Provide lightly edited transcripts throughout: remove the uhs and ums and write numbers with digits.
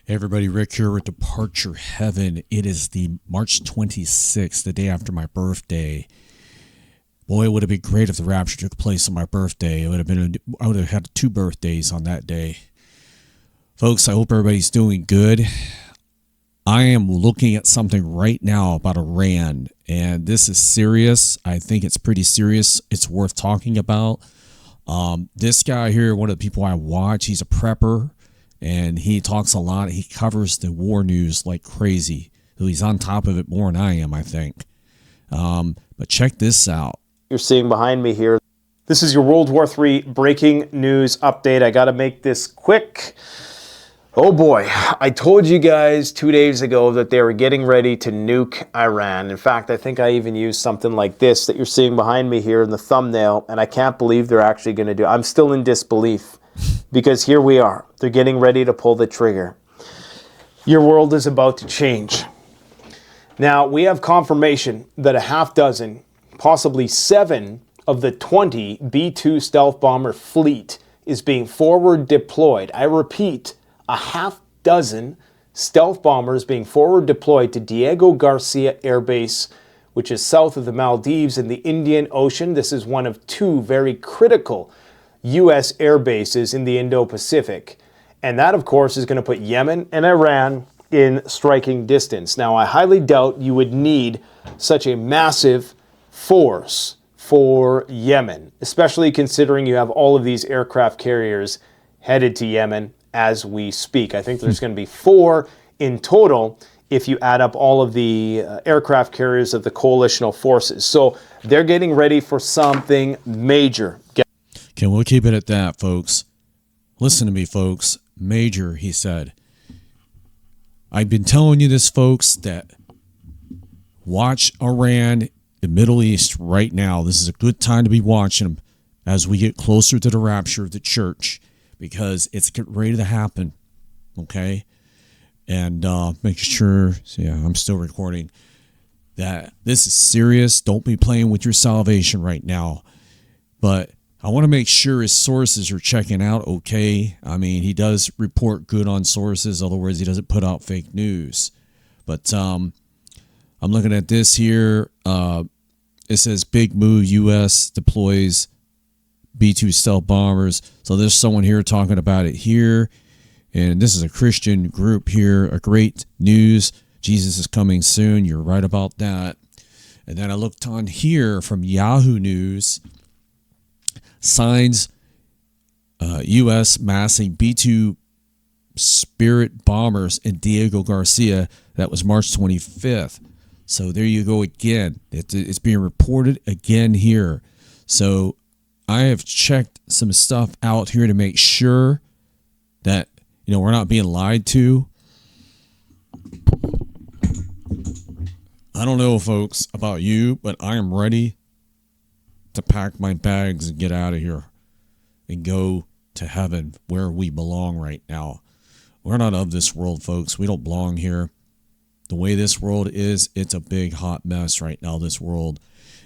Hey everybody, Rick here with Departure Heaven. It is the March 26th, the day after my birthday. Boy, it would have been great if the rapture took place on my birthday. I would have had 2 birthdays on that day. Folks, I hope everybody's doing good. I am looking at something right now about Iran, and this is serious. I think it's pretty serious. It's worth talking about. This guy here, one of the people I watch, he's a prepper. And he talks a lot. He covers the war news like crazy. He's on top of it more than I am, I think. But check this out. You're seeing behind me here. This is your World War III breaking news update. I got to make this quick. Oh boy, I told you guys 2 days ago that they were getting ready to nuke Iran. In fact, I think I even used something like this that you're seeing behind me here in the thumbnail, and I can't believe they're actually going to do it. I'm still in disbelief. Because here we are. They're getting ready to pull the trigger. Your world is about to change. Now, we have confirmation that a half dozen, possibly 7 of the 20 B-2 stealth bomber fleet is being forward deployed. I repeat, a half dozen stealth bombers being forward deployed to Diego Garcia Air Base, which is south of the Maldives in the Indian Ocean. This is one of 2 very critical U.S. air bases in the Indo-Pacific. And that, of course, is going to put Yemen and Iran in striking distance. Now, I highly doubt you would need such a massive force for Yemen, especially considering you have all of these aircraft carriers headed to Yemen as we speak. I think there's going to be 4 in total if you add up all of the aircraft carriers of the coalitional forces. So they're getting ready for something major. Okay, we'll keep it at that, folks. Listen to me, folks. Major, he said. I've been telling you this, folks, that watch Iran, the Middle East right now. This is a good time to be watching them as we get closer to the rapture of the church, because it's getting ready to happen, okay? And make sure, yeah, I'm still recording, that this is serious. Don't be playing with your salvation right now. But I want to make sure his sources are checking out okay. I mean, he does report good on sources. In other words, he doesn't put out fake news. But I'm looking at this here. It says big move, U.S. deploys B-2 stealth bombers. So there's someone here talking about it here. And this is a Christian group here. A great news. Jesus is coming soon. You're right about that. And then I looked on here from Yahoo News. Signs U.S. massing B-2 Spirit bombers in Diego Garcia. That was March 25th. So there you go again. It's being reported again here. So I have checked some stuff out here to make sure that, you know, we're not being lied to. I don't know, folks, about you, but I am ready to pack my bags and get out of here and go to heaven where we belong right now. We're not of this world, folks. We don't belong here. The way this world is, it's a big hot mess right now, this world.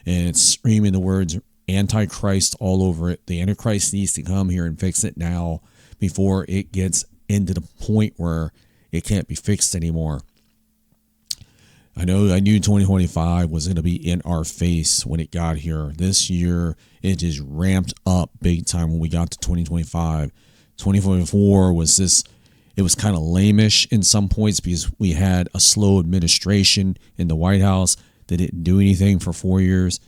And it's screaming the words Antichrist all over it. The Antichrist needs to come here and fix it now before it gets into the point where it can't be fixed anymore. I knew 2025 was going to be in our face when it got here. This year, it just ramped up big time when we got to 2025. 2024 was this, it was kind of lame-ish in some points because we had a slow administration in the White House. They didn't do anything for 4 years.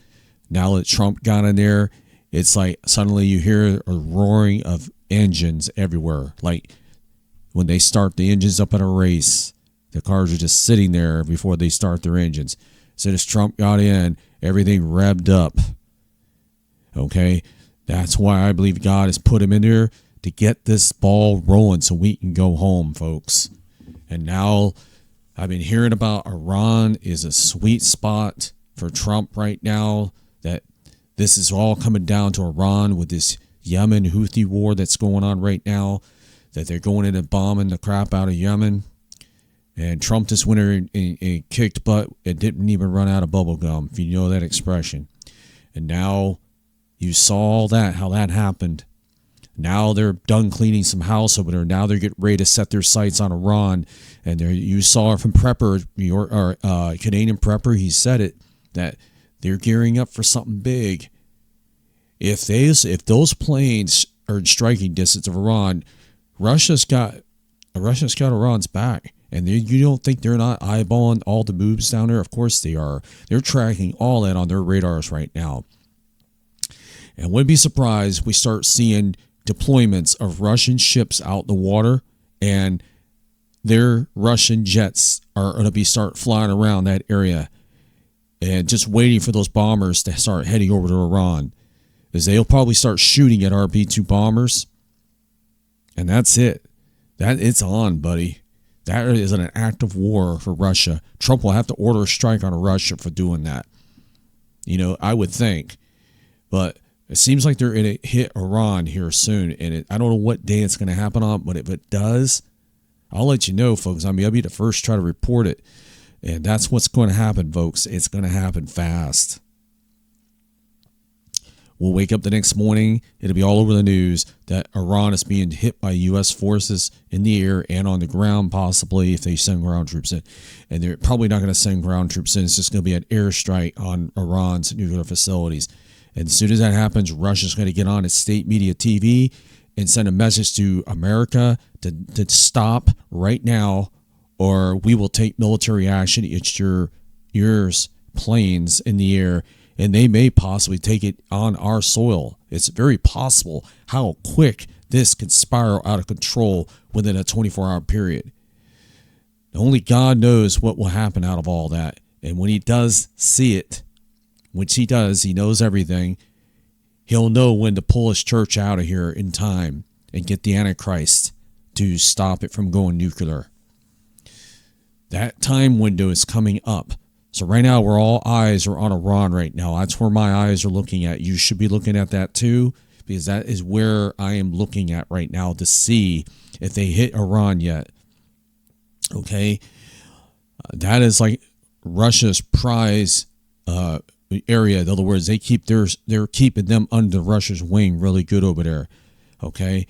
Now that Trump got in there, it's like suddenly you hear a roaring of engines everywhere. Like when they start the engines up in a race, the cars are just sitting there before they start their engines. So as Trump got in, everything revved up. Okay? That's why I believe God has put him in there to get this ball rolling so we can go home, folks. And now I've been hearing about Iran is a sweet spot for Trump right now. That this is all coming down to Iran with this Yemen Houthi war that's going on right now. That they're going in and bombing the crap out of Yemen. And Trump this winter and kicked butt and didn't even run out of bubble gum, if you know that expression. And now you saw that, how that happened. Now they're done cleaning some house over there. Now they're getting ready to set their sights on Iran. And there, you saw it from Prepper, Canadian Prepper. He said it, that they're gearing up for something big. If those planes are in striking distance of Iran, Russia's got Iran's back. And you don't think they're not eyeballing all the moves down there? Of course they are. They're tracking all that on their radars right now. And wouldn't be surprised if we start seeing deployments of Russian ships out in the water, and their Russian jets are going to start flying around that area and just waiting for those bombers to start heading over to Iran. Because they'll probably start shooting at our B-2 bombers. And that's it. It's on, buddy. That is an act of war for Russia. Trump will have to order a strike on Russia for doing that. I would think. But it seems like they're going to hit Iran here soon. And I don't know what day it's going to happen on, but if it does, I'll let you know, folks. I'll be the first to try to report it. And that's what's going to happen, folks. It's going to happen fast. We'll wake up the next morning. It'll be all over the news that Iran is being hit by U.S. forces in the air and on the ground, possibly, if they send ground troops in. And they're probably not going to send ground troops in. It's just going to be an airstrike on Iran's nuclear facilities. And as soon as that happens, Russia's going to get on its state media TV and send a message to America to stop right now, or we will take military action against your planes in the air. And they may possibly take it on our soil. It's very possible how quick this could spiral out of control within a 24-hour period. Only God knows what will happen out of all that. And when he does see it, which he does, he knows everything, he'll know when to pull his church out of here in time and get the Antichrist to stop it from going nuclear. That time window is coming up. So right now, all eyes are on Iran right now. That's where my eyes are looking at. You should be looking at that too, because that is where I am looking at right now to see if they hit Iran yet. Okay? That is like Russia's prize area. In other words, they're keeping them under Russia's wing really good over there. Okay?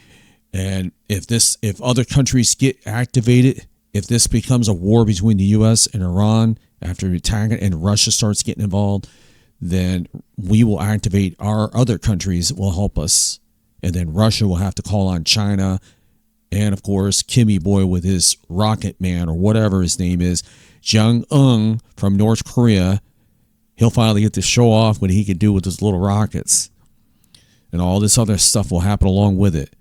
And if other countries get activated, if this becomes a war between the U.S. and Iran after attacking and Russia starts getting involved, then we will activate our other countries that will help us. And then Russia will have to call on China. And, of course, Kimmy Boy with his rocket man or whatever his name is, Jong-un from North Korea, he'll finally get to show off what he can do with his little rockets. And all this other stuff will happen along with it.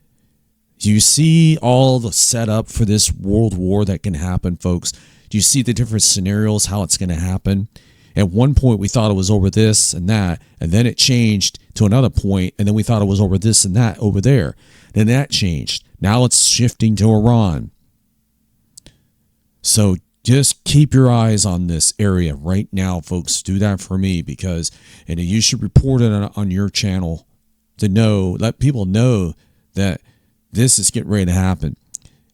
Do you see all the setup for this world war that can happen, folks? Do you see the different scenarios, how it's going to happen? At one point, we thought it was over this and that, and then it changed to another point, and then we thought it was over this and that over there. Then that changed. Now it's shifting to Iran. So just keep your eyes on this area right now, folks. Do that for me, and you should report it on your channel to let people know that this is getting ready to happen.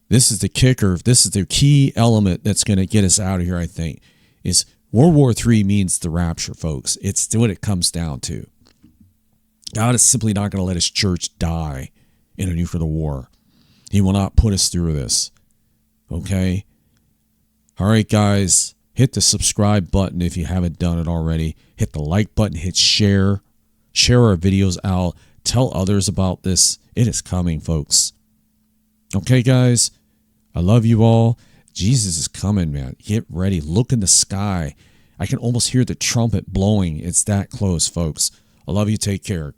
This is the kicker. This is the key element that's going to get us out of here, I think, is World War III means the rapture, folks. It's what it comes down to. God is simply not going to let his church die in a nuclear war. He will not put us through this. Okay? All right, guys. Hit the subscribe button if you haven't done it already. Hit the like button. Hit share. Share our videos out. Tell others about this. It is coming, folks. Okay, guys. I love you all. Jesus is coming, man. Get ready. Look in the sky. I can almost hear the trumpet blowing. It's that close, folks. I love you. Take care.